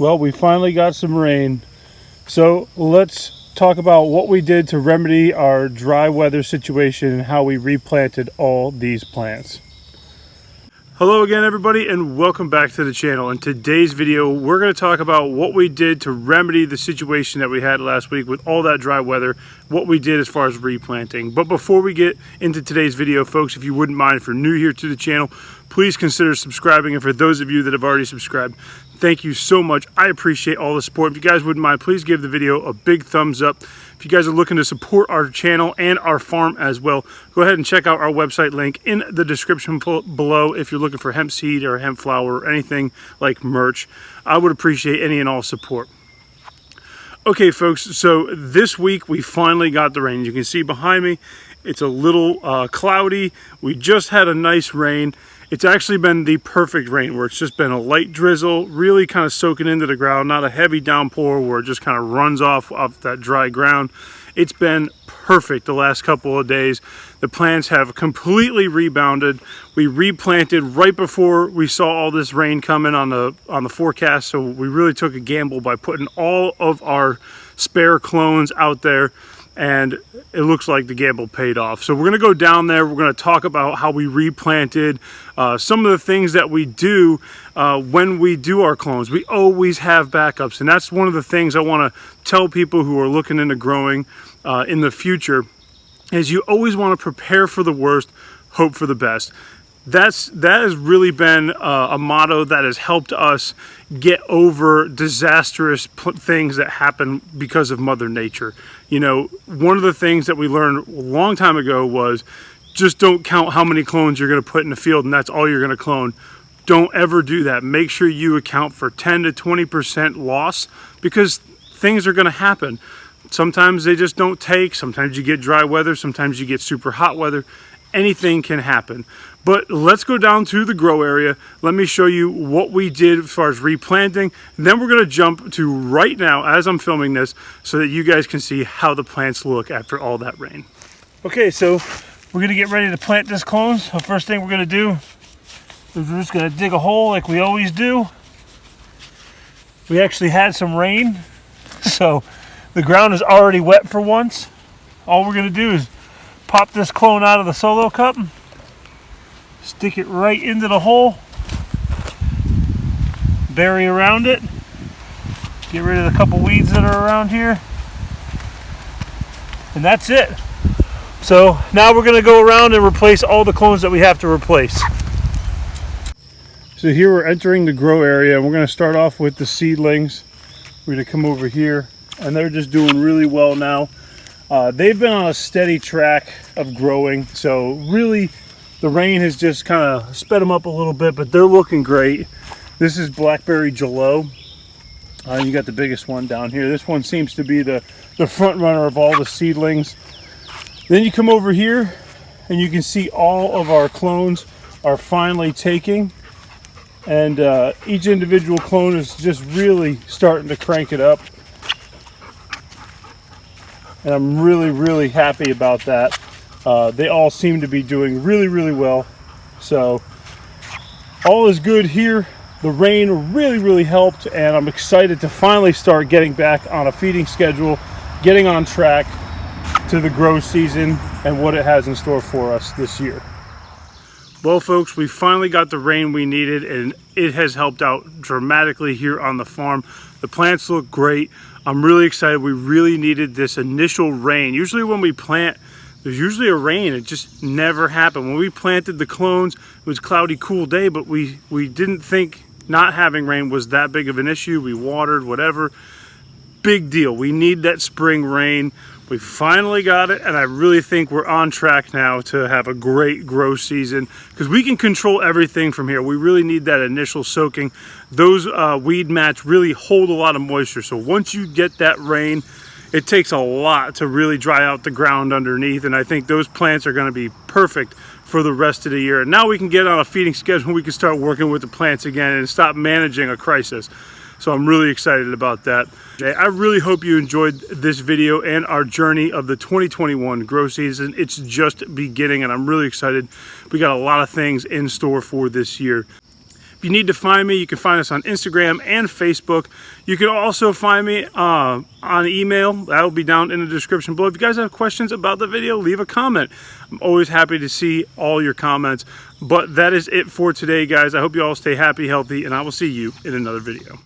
Well, we finally got some rain. So let's talk about what we did to remedy our dry weather situation and how we replanted all these plants. Hello again, everybody, and welcome back to the channel. In today's video, we're going to talk about what we did to remedy the situation that we had last week with all that dry weather, what we did as far as replanting. But before we get into today's video, folks, if you wouldn't mind, if you're new here to the channel, please consider subscribing. And for those of you that have already subscribed, thank you so much. I appreciate all the support. If you guys wouldn't mind, please give the video a big thumbs up. If you guys are looking to support our channel and our farm as well, go ahead and check out our website link in the description below if you're looking for hemp seed or hemp flower or anything like merch. I would appreciate any and all support. Okay, folks, so this week we finally got the rain. You can see behind me, it's a little cloudy. We just had a nice rain. It's actually been the perfect rain where it's just been a light drizzle, really kind of soaking into the ground, not a heavy downpour where it just kind of runs off that dry ground. It's been perfect the last couple of days. The plants have completely rebounded. We replanted right before we saw all this rain coming on the forecast, so we really took a gamble by putting all of our spare clones out there, and it looks like the gamble paid off. So we're going to go down there. We're going to talk about how we replanted, some of the things that we do when we do our clones. We always have backups, and that's one of the things I want to tell people who are looking into growing in the future, is you always want to prepare for the worst, hope for the best. That has really been a motto that has helped us get over disastrous things that happen because of Mother Nature. You know, one of the things that we learned a long time ago was just don't count how many clones you're going to put in the field and that's all you're going to clone. Don't ever do that. Make sure you account for 10 to 20% loss, because things are going to happen. Sometimes they just don't take. Sometimes you get dry weather. Sometimes you get super hot weather. Anything can happen. But let's go down to the grow area. Let me show you what we did as far as replanting. And then we're going to jump to right now as I'm filming this so that you guys can see how the plants look after all that rain. Okay, so we're going to get ready to plant this clone. So first thing we're going to do is we're just going to dig a hole like we always do. We actually had some rain, so the ground is already wet for once. All we're going to do is pop this clone out of the solo cup, stick it right into the hole, bury around it, get rid of the couple weeds that are around here, and that's it. So now we're going to go around and replace all the clones that we have to replace. So here we're entering the grow area, and we're going to start off with the seedlings. We're going to come over here, and they're just doing really well now. They've been on a steady track of growing, so really the rain has just kind of sped them up a little bit, but they're looking great. This is Blackberry Jello. You got the biggest one down here. This one seems to be the front runner of all the seedlings. Then you come over here and you can see all of our clones are finally taking, and each individual clone is just really starting to crank it up. And I'm really happy about that. They all seem to be doing really well. So all is good here. The rain really helped, and I'm excited to finally start getting back on a feeding schedule, getting on track to the grow season and what it has in store for us this year. Well, folks, we finally got the rain we needed, and it has helped out dramatically here on the farm. The plants look great. I'm really excited. We really needed this initial rain. Usually when we plant, there's usually a rain. It just never happened. When we planted the clones, it was a cloudy, cool day, but we didn't think not having rain was that big of an issue. We watered, whatever. Big deal. We need that spring rain. We finally got it, and I really think we're on track now to have a great grow season, because we can control everything from here. We really need that initial soaking. Those weed mats really hold a lot of moisture, so once you get that rain, it takes a lot to really dry out the ground underneath, and I think those plants are going to be perfect for the rest of the year. And now we can get on a feeding schedule. We can start working with the plants again and stop managing a crisis. So I'm really excited about that. I really hope you enjoyed this video and our journey of the 2021 grow season. It's just beginning, and I'm really excited. We got a lot of things in store for this year. If you need to find me, you can find us on Instagram and Facebook. You can also find me on email. That will be down in the description below. If you guys have questions about the video, leave a comment. I'm always happy to see all your comments. But that is it for today, guys. I hope you all stay happy, healthy, and I will see you in another video.